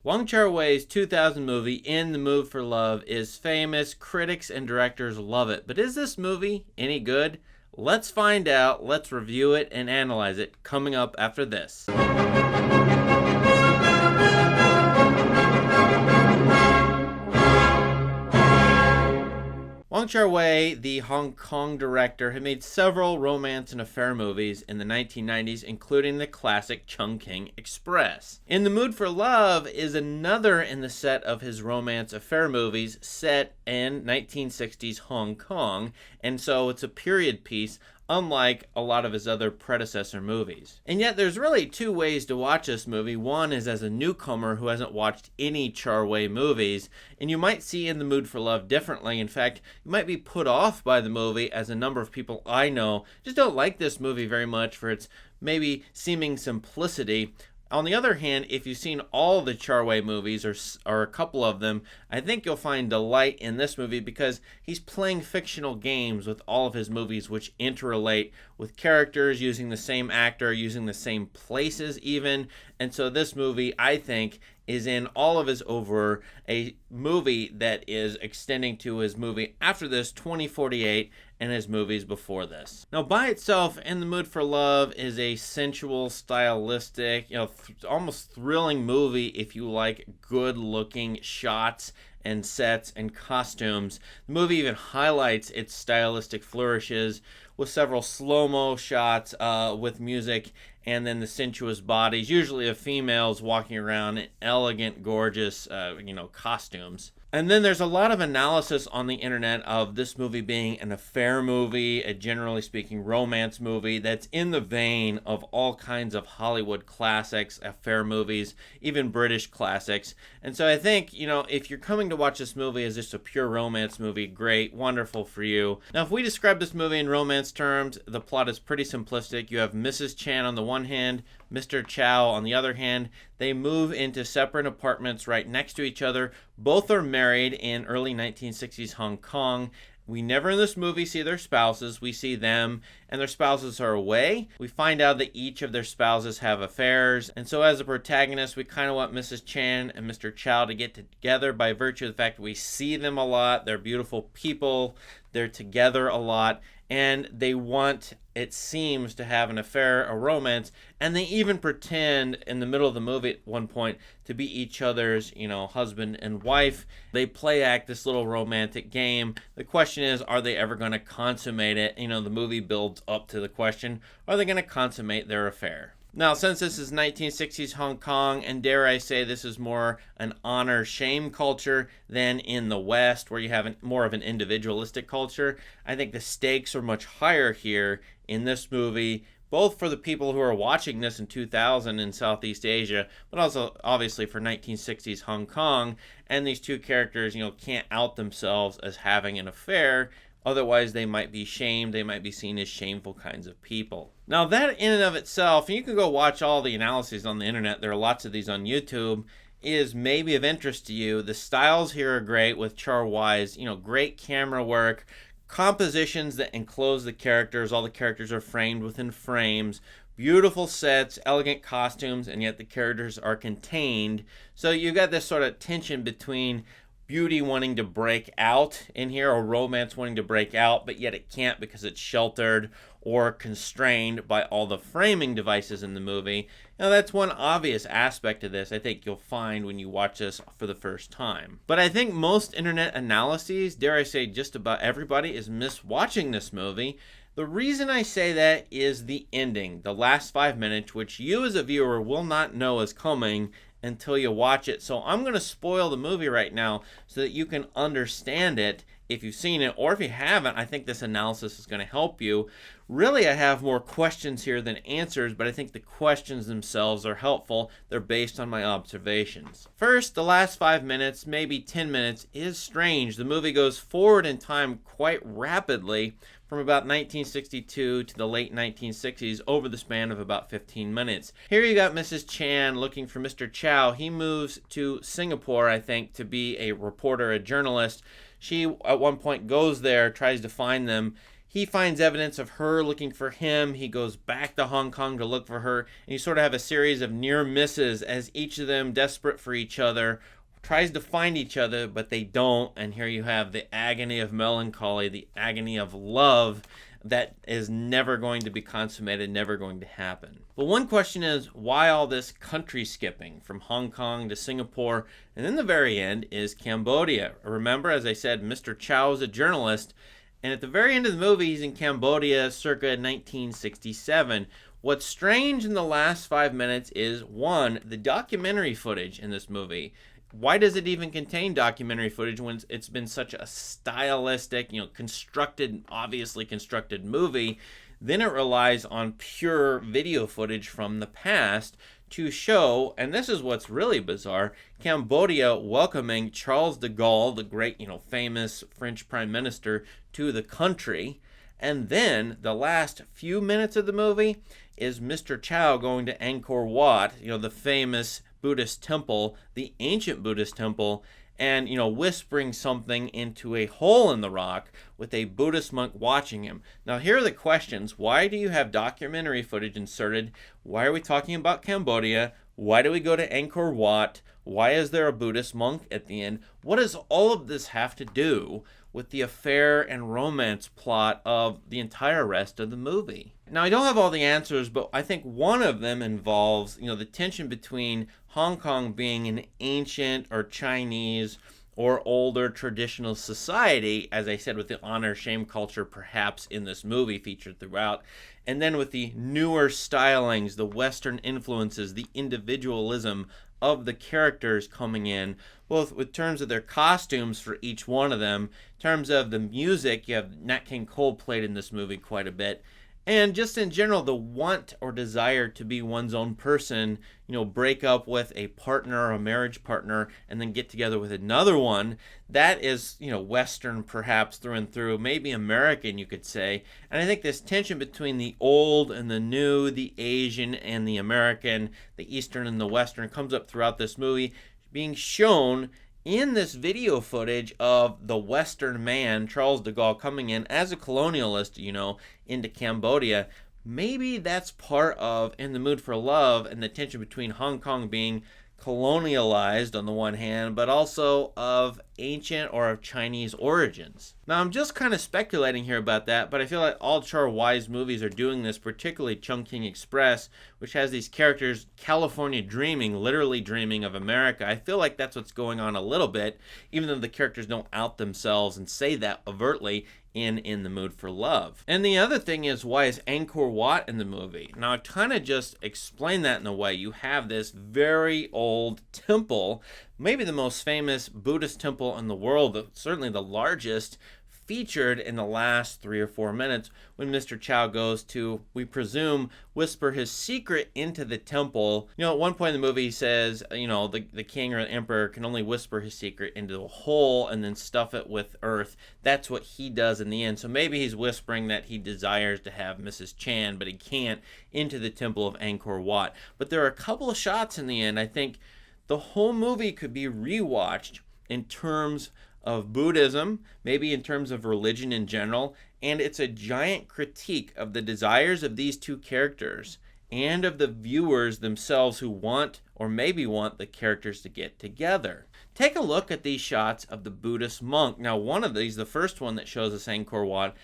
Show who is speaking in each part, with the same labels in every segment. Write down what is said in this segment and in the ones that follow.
Speaker 1: Wong Kar-Wai's 2000 movie, In the Mood for Love, is famous. Critics and directors love it. But is this movie any good? Let's find out. Let's review it and analyze it coming up after this. Wong Kar-Wai, the Hong Kong director, had made several romance and affair movies in the 1990s, including the classic Chungking Express. In the Mood for Love is another in the set of his romance affair movies set in 1960s Hong Kong, and so it's a period piece, unlike a lot of his other predecessor movies. And yet there's really two ways to watch this movie. One is as a newcomer who hasn't watched any Kar-Wai movies, and you might see In the Mood for Love differently. In fact, you might be put off by the movie, as a number of people I know just don't like this movie very much for its maybe seeming simplicity. On the other hand, if you've seen all the Kar-Wai movies, or a couple of them, I think you'll find delight in this movie because he's playing fictional games with all of his movies, which interrelate with characters, using the same actor, using the same places even. And so this movie, I think, is in all of his over a movie that is extending to his movie after this, 2048, and his movies before this. Now, by itself, In the Mood for Love is a sensual, stylistic, almost thrilling movie if you like good-looking shots and sets and costumes. The movie even highlights its stylistic flourishes with several slow-mo shots with music, and then the sensuous bodies, usually of females walking around in elegant, gorgeous, costumes. And then there's a lot of analysis on the internet of this movie being an affair movie, a generally speaking romance movie that's in the vein of all kinds of Hollywood classics, affair movies, even British classics. And so I think, if you're coming to watch this movie as just a pure romance movie, great, wonderful for you. Now, if we describe this movie in romance terms, the plot is pretty simplistic. You have Mrs. Chan on the one hand, Mr. Chow on the other hand. They move into separate apartments right next to each other. Both are married in early 1960s Hong Kong. We never in this movie see their spouses. We see them and their spouses are away. We find out that each of their spouses have affairs. And so as a protagonist, we kind of want Mrs. Chan and Mr. Chow to get together by virtue of the fact that we see them a lot. They're beautiful people. They're together a lot. And they want, it seems, to have an affair, a romance, and they even pretend in the middle of the movie at one point to be each other's, husband and wife. They play act this little romantic game. The question is, are they ever going to consummate it? The movie builds up to the question, are they going to consummate their affair? Now, since this is 1960s Hong Kong, and dare I say this is more an honor-shame culture than in the West, where you have more of an individualistic culture, I think the stakes are much higher here in this movie, both for the people who are watching this in 2000 in Southeast Asia, but also obviously for 1960s Hong Kong, and these two characters, can't out themselves as having an affair. Otherwise, they might be shamed. They might be seen as shameful kinds of people. Now, that in and of itself, and you can go watch all the analyses on the internet. There are lots of these on YouTube. Is maybe of interest to you. The styles here are great with Kar-Wai's, great camera work, compositions that enclose the characters. All the characters are framed within frames. Beautiful sets, elegant costumes, and yet the characters are contained. So you got this sort of tension between beauty wanting to break out in here, or romance wanting to break out, but yet it can't because it's sheltered or constrained by all the framing devices in the movie. Now, that's one obvious aspect of this I think you'll find when you watch this for the first time. But I think most internet analyses, dare I say just about everybody, is watching this movie. The reason I say that is the ending, the last 5 minutes, which you as a viewer will not know is coming until you watch it. So I'm going to spoil the movie right now so that you can understand it if you've seen it, or if you haven't. I think this analysis is going to help you. Really, I have more questions here than answers, but I think the questions themselves are helpful. They're based on my observations. First, the last 5 minutes, maybe 10 minutes, is strange. The movie goes forward in time quite rapidly from about 1962 to the late 1960s over the span of about 15 minutes. Here you got Mrs. Chan looking for Mr. Chow. He moves to Singapore, I think, to be a reporter, a journalist. She, at one point, goes there, tries to find them. he finds evidence of her looking for him. He goes back to Hong Kong to look for her. And you sort of have a series of near misses as each of them, desperate for each other, tries to find each other, but they don't. And here you have the agony of melancholy, the agony of love that is never going to be consummated, never going to happen. But one question is, why all this country skipping from Hong Kong to Singapore? And then the very end is Cambodia. Remember, as I said, Mr. Chow is a journalist, and at the very end of the movie, he's in Cambodia circa 1967. What's strange in the last 5 minutes is, one, the documentary footage in this movie. Why does it even contain documentary footage when it's been such a stylistic, constructed, obviously constructed movie? Then it relies on pure video footage from the past to show, and this is what's really bizarre, Cambodia welcoming Charles de Gaulle, the great, famous French prime minister, to the country. And then the last few minutes of the movie is Mr. Chow going to Angkor Wat, the famous Buddhist temple, the ancient Buddhist temple, and, whispering something into a hole in the rock with a Buddhist monk watching him. Now, here are the questions. Why do you have documentary footage inserted? Why are we talking about Cambodia? Why do we go to Angkor Wat? Why is there a Buddhist monk at the end? What does all of this have to do with the affair and romance plot of the entire rest of the movie? Now, I don't have all the answers, but I think one of them involves, the tension between Hong Kong being an ancient or Chinese or older traditional society, as I said, with the honor shame culture perhaps in this movie featured throughout, and then with the newer stylings, the Western influences, the individualism of the characters coming in, both with terms of their costumes for each one of them, in terms of the music. You have Nat King Cole played in this movie quite a bit, and just in general, the want or desire to be one's own person, break up with a partner or a marriage partner and then get together with another one. That is, Western perhaps through and through, maybe American, you could say. And I think this tension between the old and the new, the Asian and the American, the Eastern and the Western comes up throughout this movie, being shown in this video footage of the Western man, Charles de Gaulle, coming in as a colonialist, into Cambodia. Maybe that's part of In the Mood for Love and the tension between Hong Kong being colonialized on the one hand, but also of ancient or of Chinese origins. Now, I'm just kind of speculating here about that, but I feel like all Wai's movies are doing this, particularly Chungking Express, which has these characters California dreaming, literally dreaming of America. I feel like that's what's going on a little bit, even though the characters don't out themselves and say that overtly in the Mood for Love. And the other thing is, why is Angkor Wat in the movie? Now, I kind of just explained that in a way. You have this very old temple, maybe the most famous Buddhist temple in the world, certainly the largest, featured in the last 3 or 4 minutes when Mr. Chow goes to, we presume, whisper his secret into the temple. At one point in the movie he says, the king or the emperor can only whisper his secret into a hole and then stuff it with earth. That's what he does in the end. So maybe he's whispering that he desires to have Mrs. Chan, but he can't, into the temple of Angkor Wat. But there are a couple of shots in the end. I think the whole movie could be rewatched in terms of Buddhism, maybe in terms of religion in general, and it's a giant critique of the desires of these two characters and of the viewers themselves who want or maybe want the characters to get together. Take a look at these shots of the Buddhist monk. Now, one of these, the first one that shows us Angkor Wat,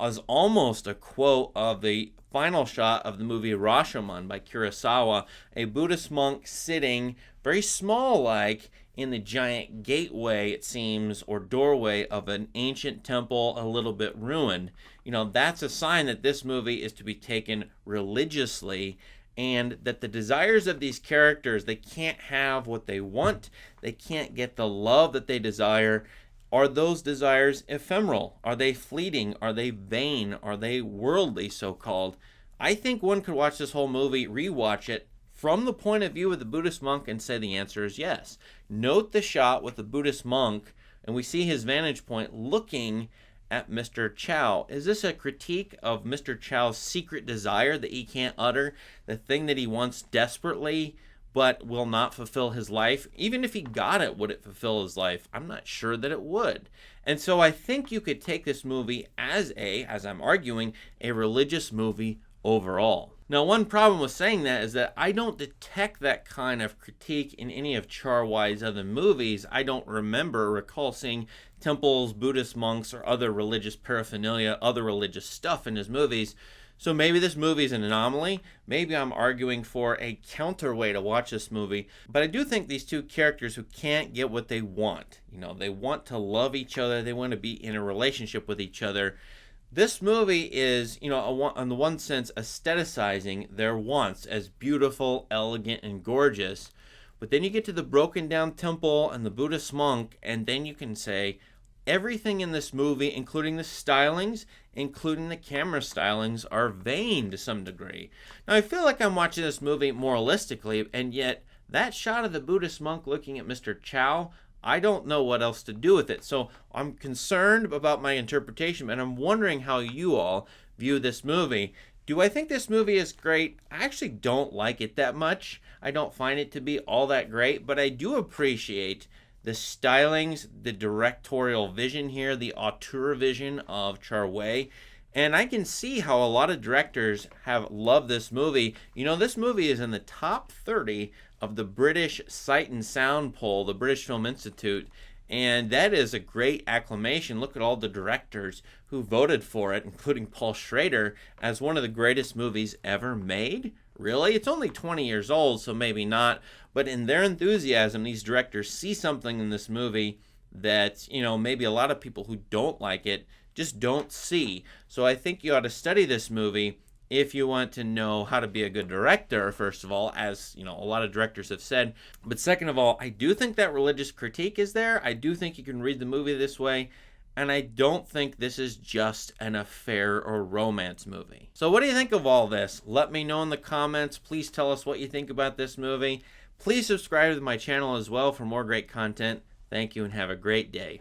Speaker 1: is almost a quote of the final shot of the movie Rashomon by Kurosawa, a Buddhist monk sitting very small-like in the giant gateway, it seems, or doorway of an ancient temple, a little bit ruined. That's a sign that this movie is to be taken religiously, and that the desires of these characters, they can't have what they want, they can't get the love that they desire. Are those desires ephemeral? Are they fleeting? Are they vain? Are they worldly, so-called? I think one could watch this whole movie, rewatch it, from the point of view of the Buddhist monk and say the answer is yes. Note the shot with the Buddhist monk, and we see his vantage point looking at Mr. Chow. Is this a critique of Mr. Chow's secret desire that he can't utter, the thing that he wants desperately, but will not fulfill his life. Even if he got it, would it fulfill his life? I'm not sure that it would. And so I think you could take this movie as I'm arguing, a religious movie overall. Now, one problem with saying that is that I don't detect that kind of critique in any of Kar-Wai's other movies. I don't recall seeing temples, Buddhist monks, or other religious paraphernalia, other religious stuff in his movies. So maybe this movie is an anomaly. Maybe I'm arguing for a counter way to watch this movie. But I do think these two characters who can't get what they want, they want to love each other, they want to be in a relationship with each other. This movie is, on the one sense, aestheticizing their wants as beautiful, elegant, and gorgeous. But then you get to the broken down temple and the Buddhist monk, and then you can say, everything in this movie, including the stylings, including the camera stylings, are vain to some degree. Now, I feel like I'm watching this movie moralistically, and yet that shot of the Buddhist monk looking at Mr. Chow, I don't know what else to do with it. So I'm concerned about my interpretation, and I'm wondering how you all view this movie. Do I think this movie is great? I actually don't like it that much. I don't find it to be all that great, but I do appreciate the stylings, the directorial vision here, the auteur vision of Kar-Wai. And I can see how a lot of directors have loved this movie. This movie is in the top 30 of the British Sight and Sound poll, the British Film Institute. And that is a great acclamation. Look at all the directors who voted for it, including Paul Schrader, as one of the greatest movies ever made. Really? It's only 20 years old, so maybe not. But in their enthusiasm, these directors see something in this movie that, maybe a lot of people who don't like it just don't see. So I think you ought to study this movie if you want to know how to be a good director, first of all, as, a lot of directors have said. But second of all, I do think that religious critique is there. I do think you can read the movie this way. And I don't think this is just an affair or romance movie. So what do you think of all this? Let me know in the comments. Please tell us what you think about this movie. Please subscribe to my channel as well for more great content. Thank you and have a great day.